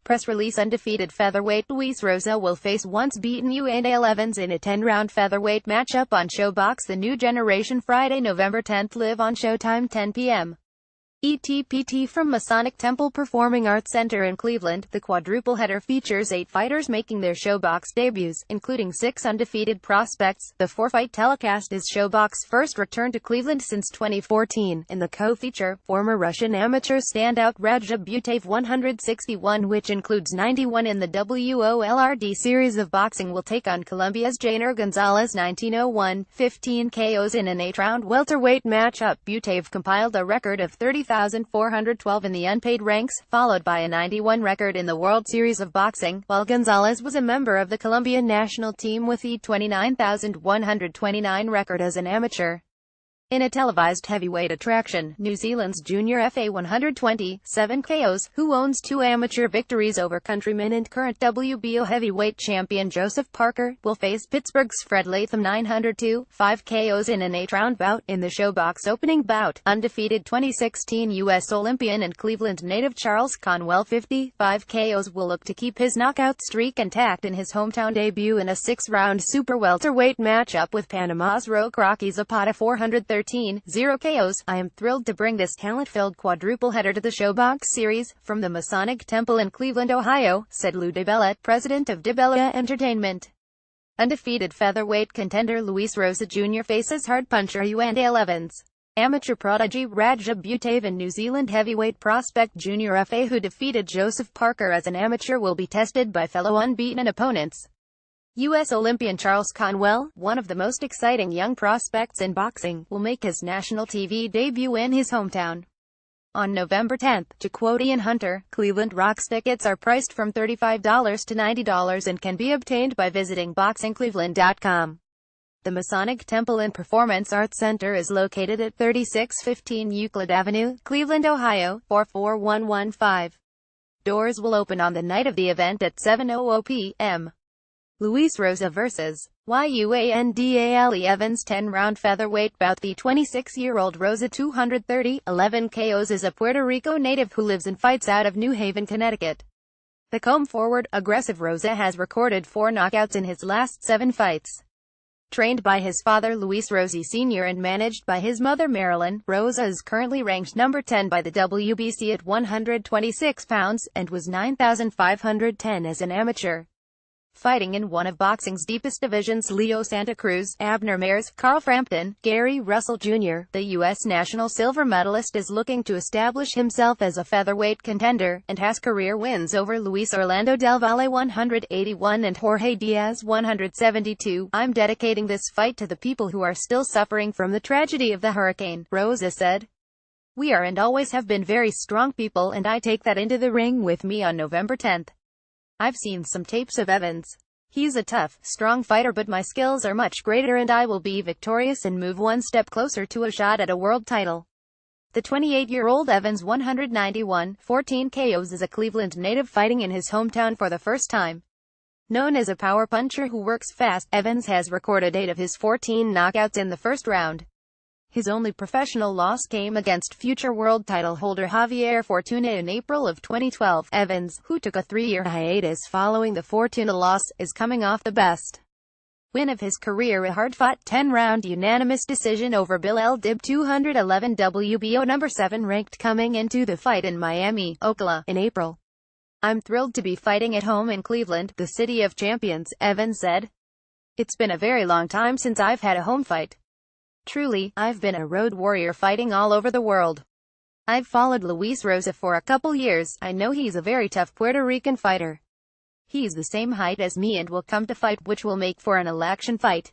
Press release: Undefeated featherweight Luis Rosa will face once-beaten Yuandale Evans in a 10-round featherweight matchup on ShoBox The New Generation Friday, November 10th, live on Showtime 10 p.m. ETPT from Masonic Temple Performing Arts Center in Cleveland. The quadruple header features 8 fighters making their ShoBox debuts, including 6 undefeated prospects. The 4-fight telecast is ShoBox's first return to Cleveland since 2014. In the co-feature, former Russian amateur standout Rajab Butev 161, which includes 91 in the WOLRD series of boxing, will take on Colombia's Jainer Gonzalez 1901, 15 KOs in an 8-round welterweight matchup. Butev compiled a record of 30,412 in the unpaid ranks, followed by a 91 record in the World Series of Boxing, while Gonzalez was a member of the Colombian national team with a 29,129 record as an amateur. In a televised heavyweight attraction, New Zealand's junior FA 120, 7 KOs, who owns 2 amateur victories over countryman and current WBO heavyweight champion Joseph Parker, will face Pittsburgh's Fred Latham 902, 5 KOs in an 8-round bout. In the ShoBox opening bout, undefeated 2016 U.S. Olympian and Cleveland native Charles Conwell 55 KOs will look to keep his knockout streak intact in his hometown debut in a 6-round super welterweight matchup with Panama's Rocky Zapata 413, 0 KOs. I am thrilled to bring this talent-filled quadruple header to the ShoBox series, from the Masonic Temple in Cleveland, Ohio, said Lou DeBella, president of DeBella Entertainment. Undefeated featherweight contender Luis Rosa Jr. faces hard puncher Yuandale Evans. Amateur prodigy Rajab Butev and New Zealand heavyweight prospect Junior FA, who defeated Joseph Parker as an amateur, will be tested by fellow unbeaten opponents. U.S. Olympian Charles Conwell, one of the most exciting young prospects in boxing, will make his national TV debut in his hometown on November 10th. To quote Ian Hunter, Cleveland Rock's tickets are priced from $35 to $90 and can be obtained by visiting boxingcleveland.com. The Masonic Temple and Performance Arts Center is located at 3615 Euclid Avenue, Cleveland, Ohio, 44115. Doors will open on the night of the event at 7:00 p.m. Luis Rosa vs. Yuandale Evans 10-round featherweight bout. The 26-year-old Rosa 230, 11 KOs is a Puerto Rico native who lives and fights out of New Haven, Connecticut. The comb-forward, aggressive Rosa has recorded 4 knockouts in his last 7 fights. Trained by his father Luis Rosa Sr. and managed by his mother Marilyn, Rosa is currently ranked number 10 by the WBC at 126 pounds, and was 9,510 as an amateur. Fighting in one of boxing's deepest divisions, Leo Santa Cruz, Abner Mares, Carl Frampton, Gary Russell Jr., the U.S. national silver medalist is looking to establish himself as a featherweight contender, and has career wins over Luis Orlando Del Valle 181 and Jorge Diaz 172. I'm dedicating this fight to the people who are still suffering from the tragedy of the hurricane, Rosa said. We are and always have been very strong people, and I take that into the ring with me on November 10th. I've seen some tapes of Evans. He's a tough, strong fighter, but my skills are much greater and I will be victorious and move one step closer to a shot at a world title. The 28-year-old Evans 191, 14 KOs is a Cleveland native fighting in his hometown for the first time. Known as a power puncher who works fast, Evans has recorded 8 of his 14 knockouts in the first round. His only professional loss came against future world title holder Javier Fortuna in April of 2012. Evans, who took a 3-year hiatus following the Fortuna loss, is coming off the best win of his career, a hard-fought 10-round unanimous decision over Bill El Dib 211, WBO number 7 ranked, coming into the fight in Miami, Oklahoma, in April. I'm thrilled to be fighting at home in Cleveland, the city of champions, Evans said. It's been a very long time since I've had a home fight. Truly, I've been a road warrior fighting all over the world. I've followed Luis Rosa for a couple years. I know he's a very tough Puerto Rican fighter. He's the same height as me and will come to fight, which will make for an all-action fight.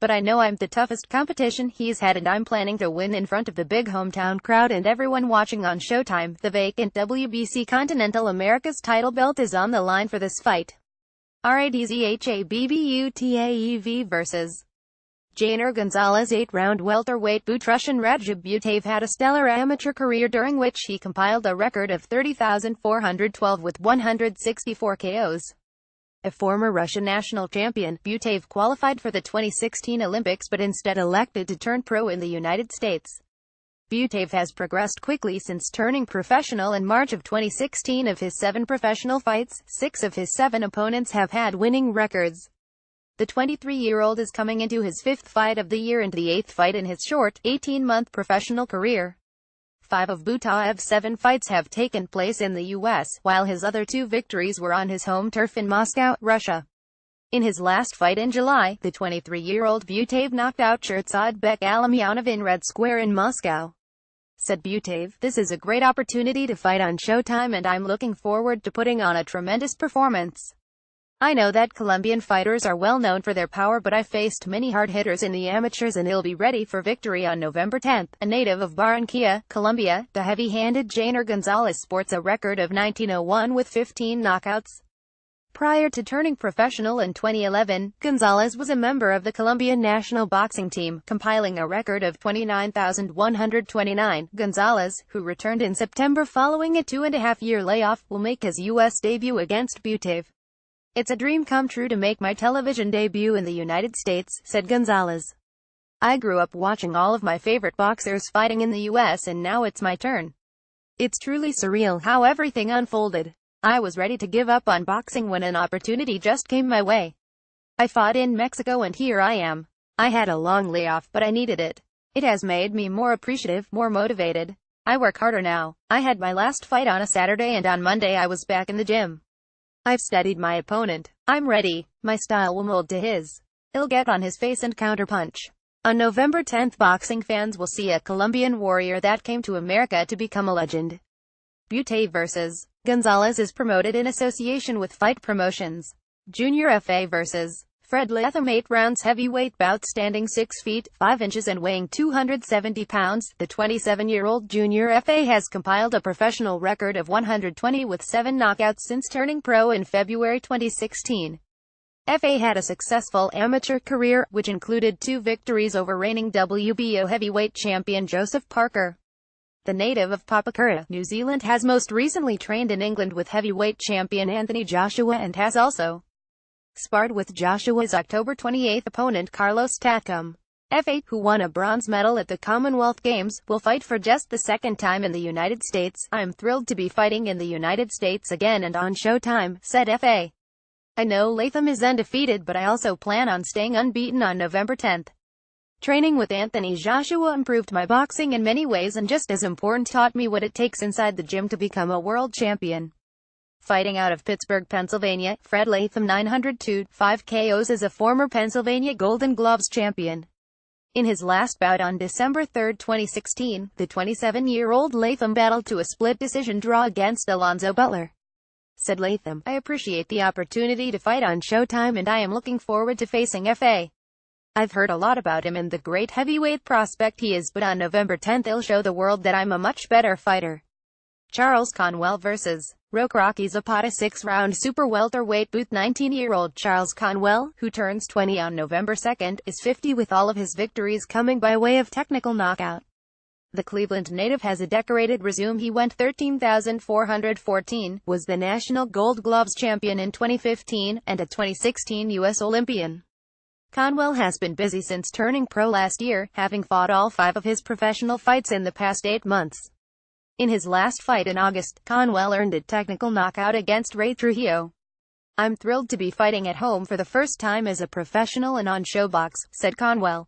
But I know I'm the toughest competition he's had, and I'm planning to win in front of the big hometown crowd and everyone watching on Showtime. The vacant WBC Continental Americas title belt is on the line for this fight. Radzhabutaev vs. Jainer Gonzalez 8-round welterweight bout. Russian Rajab Butev had a stellar amateur career during which he compiled a record of 30,412 with 164 KOs. A former Russian national champion, Butev qualified for the 2016 Olympics but instead elected to turn pro in the United States. Butave has progressed quickly since turning professional in March of 2016. Of his 7 professional fights, 6 of his 7 opponents have had winning records. The 23-year-old is coming into his 5th fight of the year and the 8th fight in his short, 18-month professional career. 5 of Butav's 7 fights have taken place in the U.S., while his other 2 victories were on his home turf in Moscow, Russia. In his last fight in July, the 23-year-old Butave knocked out Shirzadbek Alamyanov in Red Square in Moscow. Said Butave, "This is a great opportunity to fight on Showtime and I'm looking forward to putting on a tremendous performance. I know that Colombian fighters are well known for their power, but I faced many hard hitters in the amateurs and he'll be ready for victory on November 10th. A native of Barranquilla, Colombia, the heavy-handed Jainer Gonzalez sports a record of 19-01 with 15 knockouts. Prior to turning professional in 2011, Gonzalez was a member of the Colombian national boxing team, compiling a record of 29,129. Gonzalez, who returned in September following a 2.5-year layoff, will make his U.S. debut against Butave. It's a dream come true to make my television debut in the United States, said Gonzalez. I grew up watching all of my favorite boxers fighting in the U.S. and now it's my turn. It's truly surreal how everything unfolded. I was ready to give up on boxing when an opportunity just came my way. I fought in Mexico and here I am. I had a long layoff, but I needed it. It has made me more appreciative, more motivated. I work harder now. I had my last fight on a Saturday and on Monday I was back in the gym. I've studied my opponent. I'm ready. My style will mold to his. He'll get on his face and counterpunch. On November 10th, boxing fans will see a Colombian warrior that came to America to become a legend. Butave vs. Gonzalez is promoted in association with Fight Promotions. Junior FA vs. Fred Latham 8 rounds heavyweight bout, standing 6 feet, 5 inches and weighing 270 pounds. The 27-year-old Junior FA has compiled a professional record of 120 with 7 knockouts since turning pro in February 2016. FA had a successful amateur career, which included 2 victories over reigning WBO heavyweight champion Joseph Parker. The native of Papakura, New Zealand, has most recently trained in England with heavyweight champion Anthony Joshua and has also sparred with Joshua's October 28 opponent Carlos Takam. FA, who won a bronze medal at the Commonwealth Games, will fight for just the 2nd time in the United States. I'm thrilled to be fighting in the United States again and on Showtime, said FA. I know Latham is undefeated, but I also plan on staying unbeaten on November 10th. Training with Anthony Joshua improved my boxing in many ways and just as important, taught me what it takes inside the gym to become a world champion. Fighting out of Pittsburgh, Pennsylvania, Fred Latham 902, 5 KOs is a former Pennsylvania Golden Gloves champion. In his last bout on December 3, 2016, the 27-year-old Latham battled to a split decision draw against Alonzo Butler. Said Latham, I appreciate the opportunity to fight on Showtime and I am looking forward to facing FA. I've heard a lot about him and the great heavyweight prospect he is, but on November 10th he'll show the world that I'm a much better fighter. Charles Conwell vs. Rocky Zapata 6-round super welterweight bout. 19-year-old Charles Conwell, who turns 20 on November 2nd, is 50 with all of his victories coming by way of technical knockout. The Cleveland native has a decorated resume. He went 13,414, was the National Gold Gloves champion in 2015, and a 2016 U.S. Olympian. Conwell has been busy since turning pro last year, having fought all 5 of his professional fights in the past 8 months. In his last fight in August, Conwell earned a technical knockout against Ray Trujillo. I'm thrilled to be fighting at home for the first time as a professional and on Showbox, said Conwell.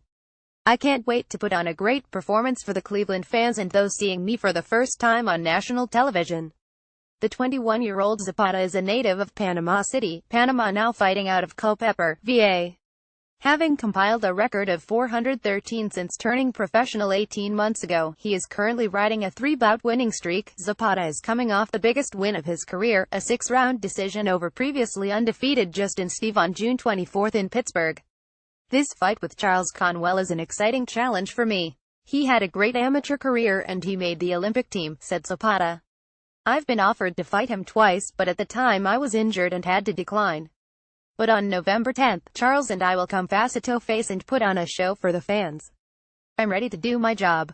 I can't wait to put on a great performance for the Cleveland fans and those seeing me for the first time on national television. The 21-year-old Zapata is a native of Panama City, Panama, now fighting out of Culpeper, VA. Having compiled a record of 413 since turning professional 18 months ago, he is currently riding a 3-bout winning streak. Zapata is coming off the biggest win of his career, a 6-round decision over previously undefeated Justin Steve on June 24 in Pittsburgh. This fight with Charles Conwell is an exciting challenge for me. He had a great amateur career and he made the Olympic team, said Zapata. I've been offered to fight him twice, but at the time I was injured and had to decline. But on November 10th, Charles and I will come face to face and put on a show for the fans. I'm ready to do my job.